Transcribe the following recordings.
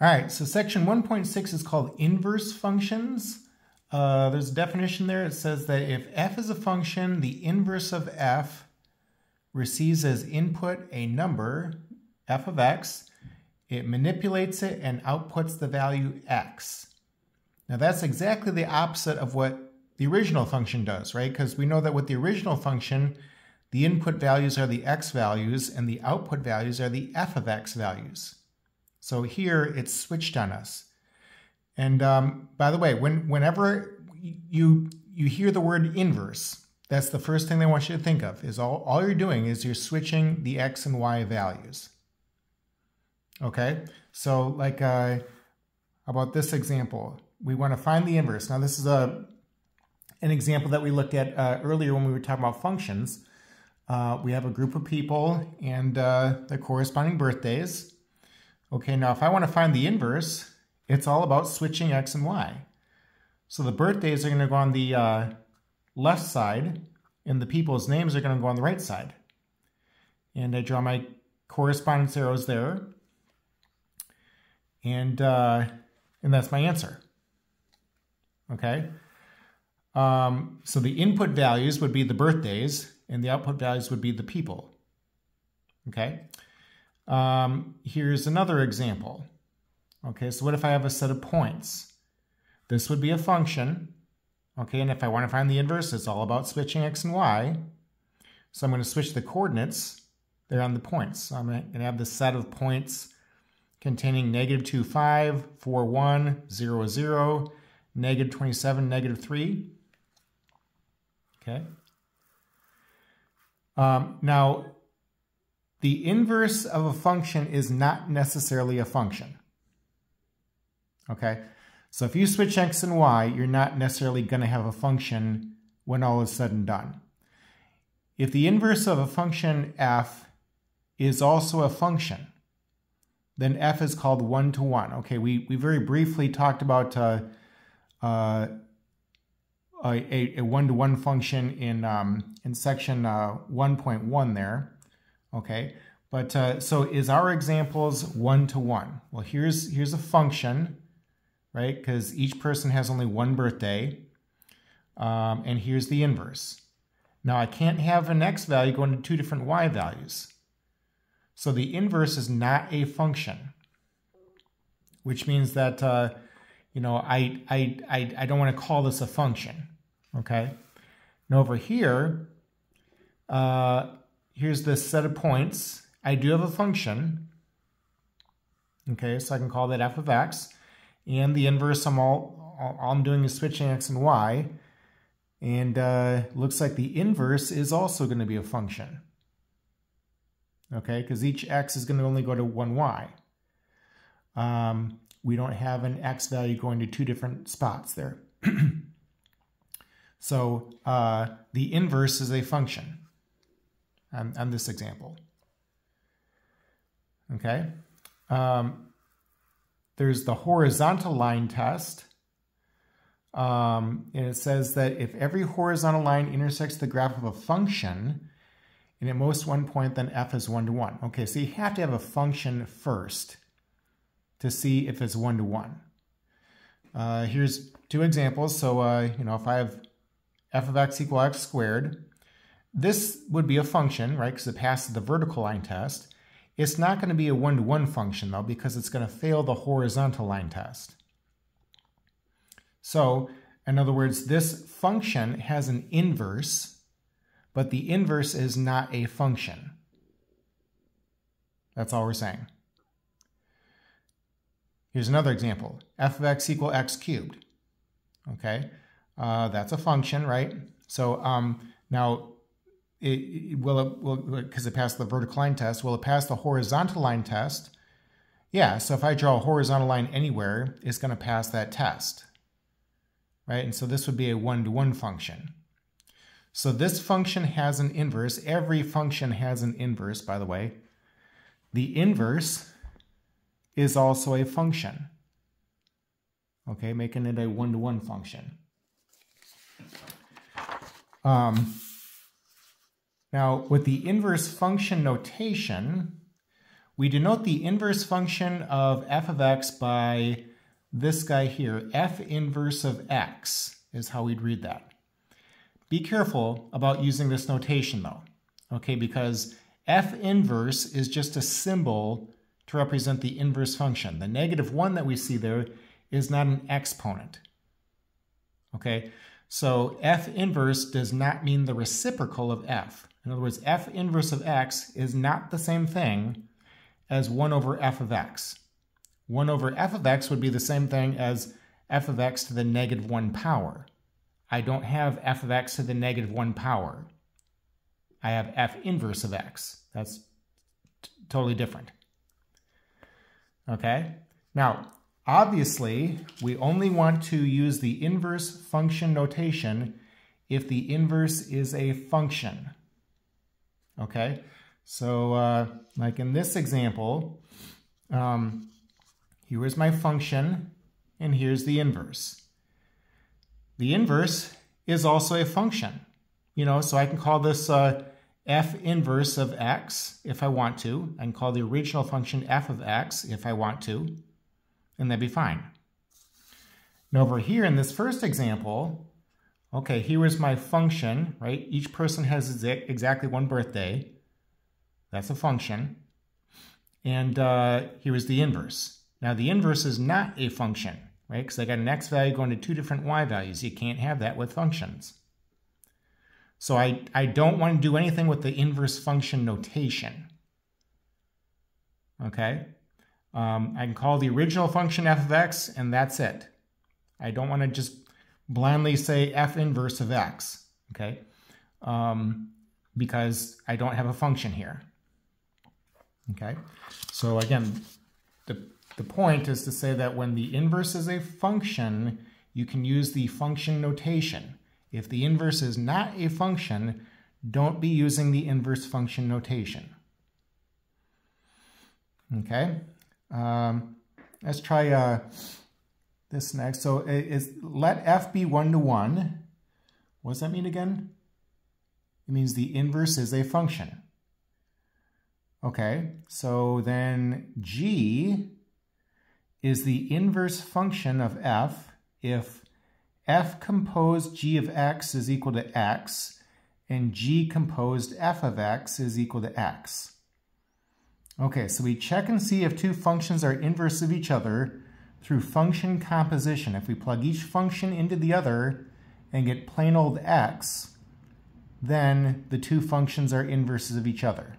All right, so section 1.6 is called inverse functions. There's a definition there. It says that if f is a function, the inverse of f receives as input a number, f of x. It manipulates it and outputs the value x. Now that's exactly the opposite of what the original function does, right? Because we know that with the original function, the input values are the x values and the output values are the f of x values. So here it's switched on us. And by the way, whenever you hear the word inverse, that's the first thing they want you to think of, is all you're doing is you're switching the x and y values. Okay, so like how about this example? We want to find the inverse. Now this is an example that we looked at earlier when we were talking about functions. We have a group of people and their corresponding birthdays. Okay, now if I want to find the inverse, it's all about switching x and y. So the birthdays are going to go on the left side, and the people's names are going to go on the right side. And I draw my correspondence arrows there. And that's my answer. Okay? So the input values would be the birthdays, and the output values would be the people. Okay? Here's another example. Okay, so what if I have a set of points? This would be a function. Okay, and if I want to find the inverse, it's all about switching x and y. So I'm going to switch the coordinates. They're on the points. So I'm going to have this set of points containing -2, 5, 4, 1, 0, 0, -27, -3. Okay. Now, the inverse of a function is not necessarily a function. Okay. So if you switch x and y, you're not necessarily going to have a function when all is said and done. If the inverse of a function f is also a function, then f is called one-to-one. Okay, we very briefly talked about a one-to-one function in section 1.1 there. Okay, but so is our examples one-to-one? Well, here's a function, right? Because each person has only one birthday, and here's the inverse. Now I can't have an x value going to two different y values. So the inverse is not a function, which means that, you know, I don't want to call this a function, okay? Now over here, here's this set of points. I do have a function, okay? So I can call that f of x, and the inverse, all I'm doing is switching x and y, and looks like the inverse is also going to be a function. Okay, because each x is going to only go to one y. We don't have an x value going to two different spots there. So the inverse is a function on this example. Okay. There's the horizontal line test. And it says that if every horizontal line intersects the graph of a function, and at most one point, then f is one-to-one. Okay, so you have to have a function first to see if it's one-to-one. Here's two examples. So, you know, if I have f of x equal x squared, this would be a function, right, because it passes the vertical line test. It's not going to be a one-to-one function, though, because it's going to fail the horizontal line test. So, in other words, this function has an inverse, but the inverse is not a function. That's all we're saying. Here's another example. F of x equal x cubed. Okay, that's a function, right? So now, because it passed the vertical line test, will it pass the horizontal line test? Yeah, so if I draw a horizontal line anywhere, it's going to pass that test, right? And so this would be a one-to-one function. So this function has an inverse. Every function has an inverse, by the way. The inverse is also a function. Okay, making it a one-to-one function. Now, with the inverse function notation, We denote the inverse function of f of x by this guy here. F inverse of x is how we'd read that. Be careful about using this notation though, okay, because f inverse is just a symbol to represent the inverse function. The -1 that we see there is not an exponent, okay? So f inverse does not mean the reciprocal of f. In other words, f inverse of x is not the same thing as 1 over f of x. 1 over f of x would be the same thing as f of x to the -1 power. I don't have f of x to the -1 power. I have f inverse of x. That's totally different. Okay? Now, obviously, we only want to use the inverse function notation if the inverse is a function. Okay? So, like in this example, here is my function, and here's the inverse. The inverse is also a function, you know, so I can call this f inverse of x if I want to. I can call the original function f of x if I want to, and that'd be fine. Now over here in this first example, okay, here is my function, right? Each person has exactly one birthday. That's a function. And here is the inverse. Now the inverse is not a function, right? Because I got an x value going to two different y values. You can't have that with functions. So I don't want to do anything with the inverse function notation. Okay? I can call the original function f of x, and that's it. I don't want to just blindly say f inverse of x, okay? Because I don't have a function here. Okay? So again, the point is to say that when the inverse is a function, you can use the function notation. If the inverse is not a function, don't be using the inverse function notation. Okay? Let's try this next. So let f be 1 to 1. What does that mean again? It means the inverse is a function. Okay, so then g is the inverse function of f if f composed g of x is equal to x and g composed f of x is equal to x. Okay, so we check and see if two functions are inverse of each other through function composition. If we plug each function into the other and get plain old x, then the two functions are inverses of each other.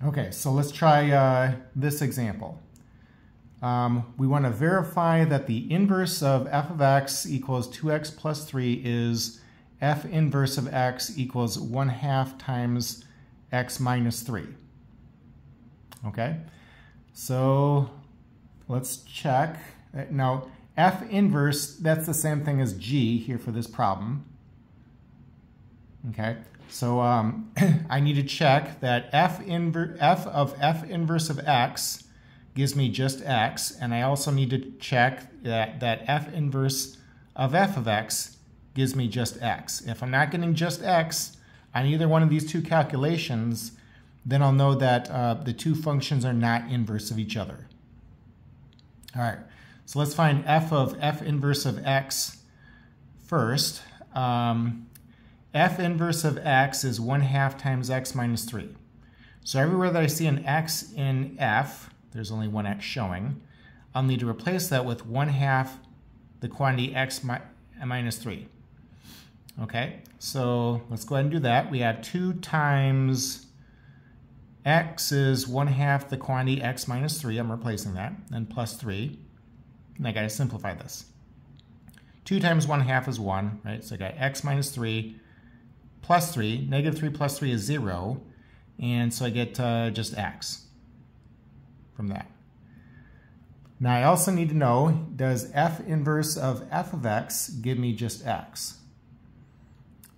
Okay, so let's try this example. We want to verify that the inverse of f of x equals 2x plus 3 is f inverse of x equals 1/2 times x minus 3. Okay, so let's check. Now, f inverse, that's the same thing as g here for this problem. Okay, so I need to check that f of f inverse of x gives me just x, and I also need to check that f inverse of f of x gives me just x. If I'm not getting just x on either one of these two calculations, then I'll know that the two functions are not inverse of each other. All right, so let's find f of f inverse of x first. F inverse of x is 1/2 times x minus 3. So everywhere that I see an x in f, there's only one x showing, I'll need to replace that with 1/2 the quantity x minus 3. Okay, so let's go ahead and do that. We have 2 times x is 1/2 the quantity x minus 3. I'm replacing that, and plus 3. And I got to simplify this. 2 times 1/2 is 1, right? So I got x minus 3 plus 3. Negative 3 plus 3 is 0. And so I get just x from that. Now I also need to know, does f inverse of f of x give me just x?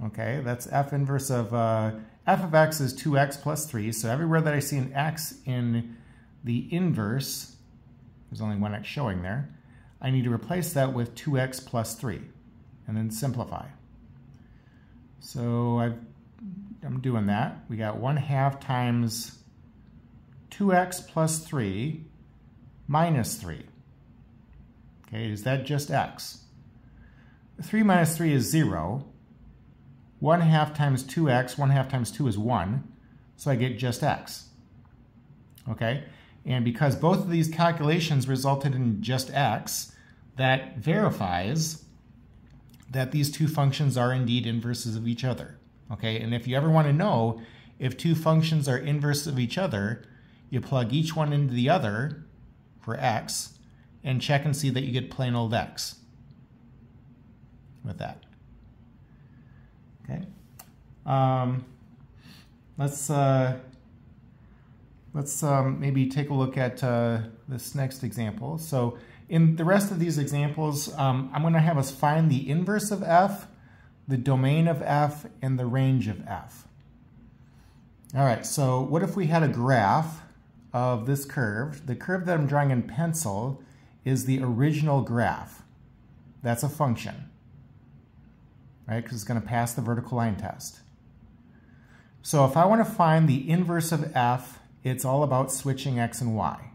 Okay, that's f inverse of f of x is 2x plus 3. So everywhere that I see an x in the inverse, there's only one x showing there, I need to replace that with 2x plus 3 and then simplify. So I'm doing that. We got 1/2 times 2x plus 3 minus 3. Okay, is that just x? 3 minus 3 is 0. 1/2 times 2x, 1/2 times 2 is 1. So I get just x. Okay, and because both of these calculations resulted in just x, that verifies that these two functions are indeed inverses of each other. Okay, and if you ever want to know if two functions are inverse of each other, you plug each one into the other for x and check and see that you get plain old x with that. Okay, let's maybe take a look at this next example. So in the rest of these examples, I'm going to have us find the inverse of f, the domain of f, and the range of f. All right, so what if we had a graph of this curve? The curve that I'm drawing in pencil is the original graph. That's a function, right? Because it's going to pass the vertical line test. So if I want to find the inverse of f, it's all about switching x and y.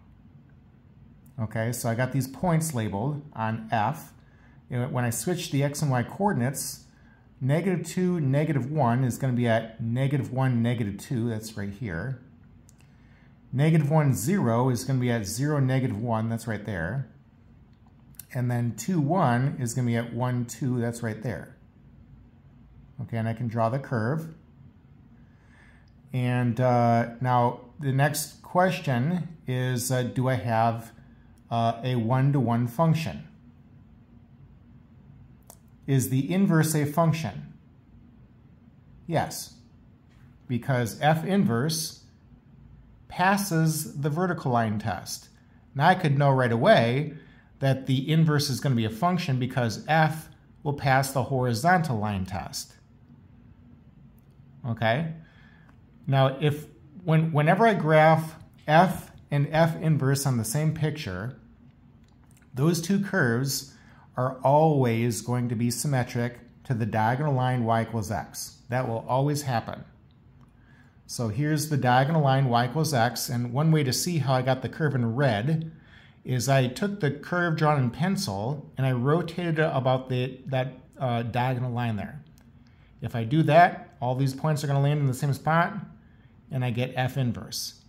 Okay, so I got these points labeled on f. When I switch the x and y coordinates, -2, -1 is going to be at -1, -2. That's right here. -1, 0 is going to be at 0, -1. That's right there. And then 2, 1 is going to be at 1, 2. That's right there. Okay, and I can draw the curve. And now the next question is, do I have a one-to-one function? Is the inverse a function? Yes, because f inverse passes the vertical line test. Now I could know right away that the inverse is going to be a function because f will pass the horizontal line test. Okay? Now, whenever I graph f and f inverse on the same picture, those two curves are always going to be symmetric to the diagonal line y equals x. That will always happen. So here's the diagonal line y equals x, and one way to see how I got the curve in red is I took the curve drawn in pencil and I rotated it about that diagonal line there. If I do that, all these points are going to land in the same spot, and I get f inverse.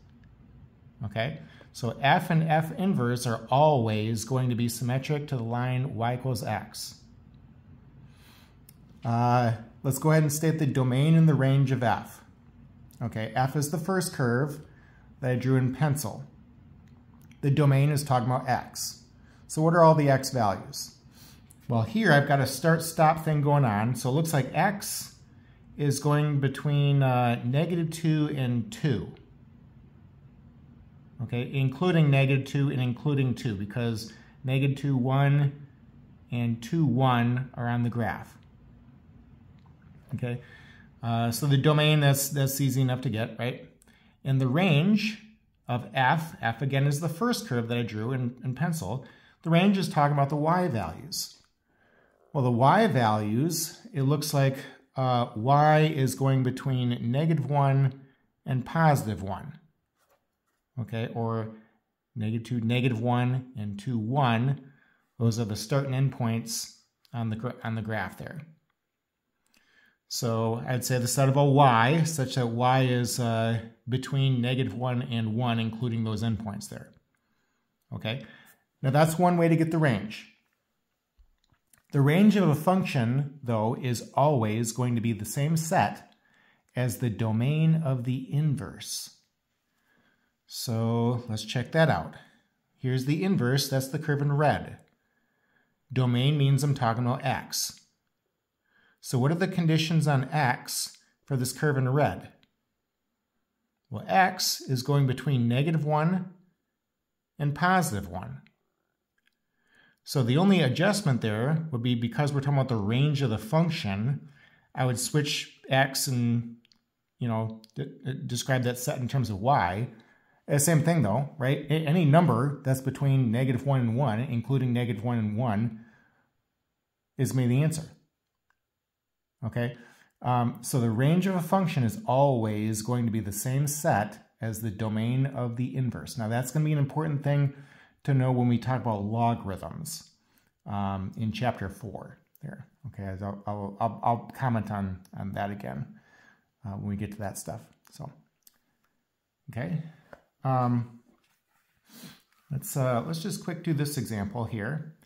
Okay? So f and f inverse are always going to be symmetric to the line y equals x. Let's go ahead and state the domain and the range of f. Okay, f is the first curve that I drew in pencil. The domain is talking about x. So what are all the x values? Well, here I've got a start-stop thing going on. So it looks like x is going between -2 and 2. Okay, including -2 and including 2, because -2, 1, and 2, 1 are on the graph. Okay, so the domain, that's easy enough to get, right? And the range of f again is the first curve that I drew in pencil. The range is talking about the y values. Well, the y values, it looks like y is going between -1 and +1. Okay, or -2, -1, and 2, 1. Those are the start and end points on the graph there. So I'd say the set of a y, such that y is between -1 and 1, including those endpoints there. Okay, now that's one way to get the range. The range of a function, though, is always going to be the same set as the domain of the inverse. So let's check that out. Here's the inverse, that's the curve in red. Domain means I'm talking about x. So what are the conditions on x for this curve in red? Well, x is going between -1 and +1. So the only adjustment there would be, because we're talking about the range of the function, I would switch x and, describe that set in terms of y. Same thing though, right? Any number that's between -1 and 1, including -1 and 1, is going to be the answer. Okay? So the range of a function is always going to be the same set as the domain of the inverse. Now that's going to be an important thing to know when we talk about logarithms in chapter 4 there. Okay, I'll comment on that again when we get to that stuff. So, okay, let's just quick do this example here.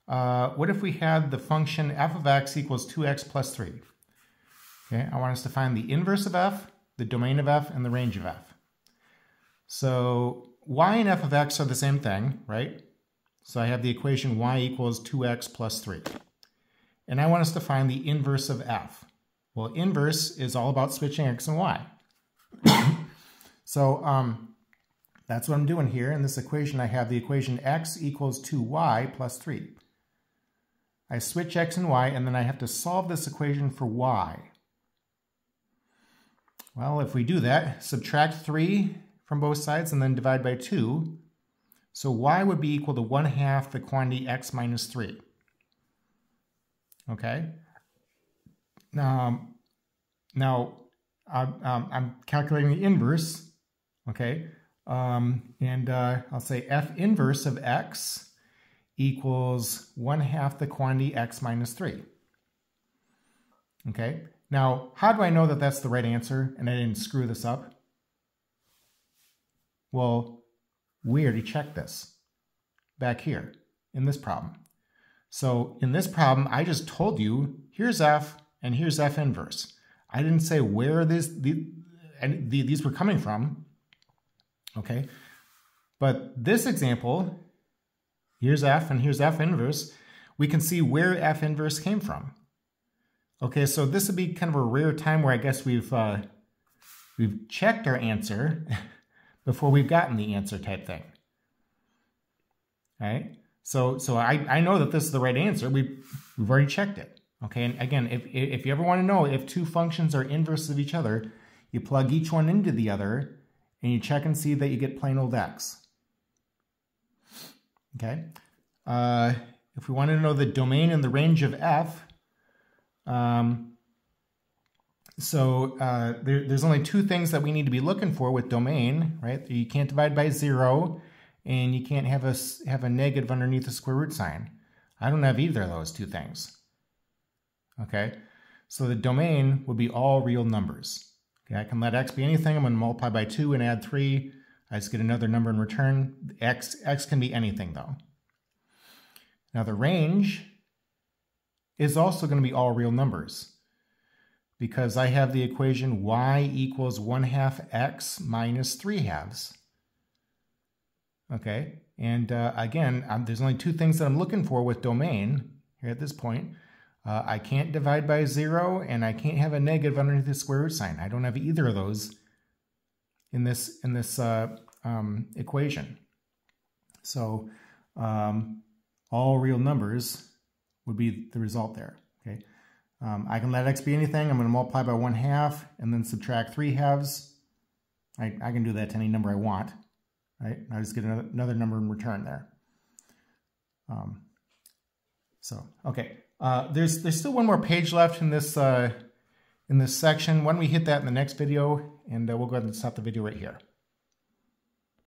What if we had the function f of x equals 2x plus 3? Okay, I want us to find the inverse of f, the domain of f, and the range of f. So y and f of x are the same thing, right? So I have the equation y equals 2x plus 3. And I want us to find the inverse of f. Well, inverse is all about switching x and y. So that's what I'm doing here. In this equation, I have the equation x equals 2y plus 3. I switch x and y, and then I have to solve this equation for y. Well, if we do that, subtract 3 from both sides and then divide by 2. So y would be equal to 1/2 the quantity x minus 3. Okay? Now I'm calculating the inverse. Okay? I'll say f inverse of x equals 1/2 the quantity x minus 3. Okay? Now, how do I know that that's the right answer and I didn't screw this up? Well, we already checked this back here in this problem. So in this problem, I just told you, here's f and here's f inverse. I didn't say where these were coming from, okay? But this example, here's f and here's f inverse, we can see where f inverse came from. Okay, so this would be kind of a rare time where I guess we've checked our answer before we've gotten the answer type thing. All right? So I know that this is the right answer. We've already checked it. Okay, and again, if you ever want to know if two functions are inverse of each other, you plug each one into the other and you check and see that you get plain old x. Okay? If we wanted to know the domain and the range of f, there's only two things that we need to be looking for with domain, right? You can't divide by 0, and you can't have a negative underneath the square root sign. I don't have either of those two things. Okay, so the domain would be all real numbers. Okay, I can let x be anything. I'm going to multiply by 2 and add 3. I just get another number in return. X can be anything though. Now the range is also going to be all real numbers because I have the equation y equals 1/2 x minus 3/2. Okay, and again, there's only two things that I'm looking for with domain here at this point. I can't divide by 0, and I can't have a negative underneath the square root sign. I don't have either of those in this equation. So all real numbers would be the result there. Okay, I can let x be anything. I'm going to multiply by 1/2 and then subtract 3/2. I can do that to any number I want. Right? I just get another number in return there. Okay. There's still one more page left in this section. Why don't we hit that in the next video, and we'll go ahead and stop the video right here.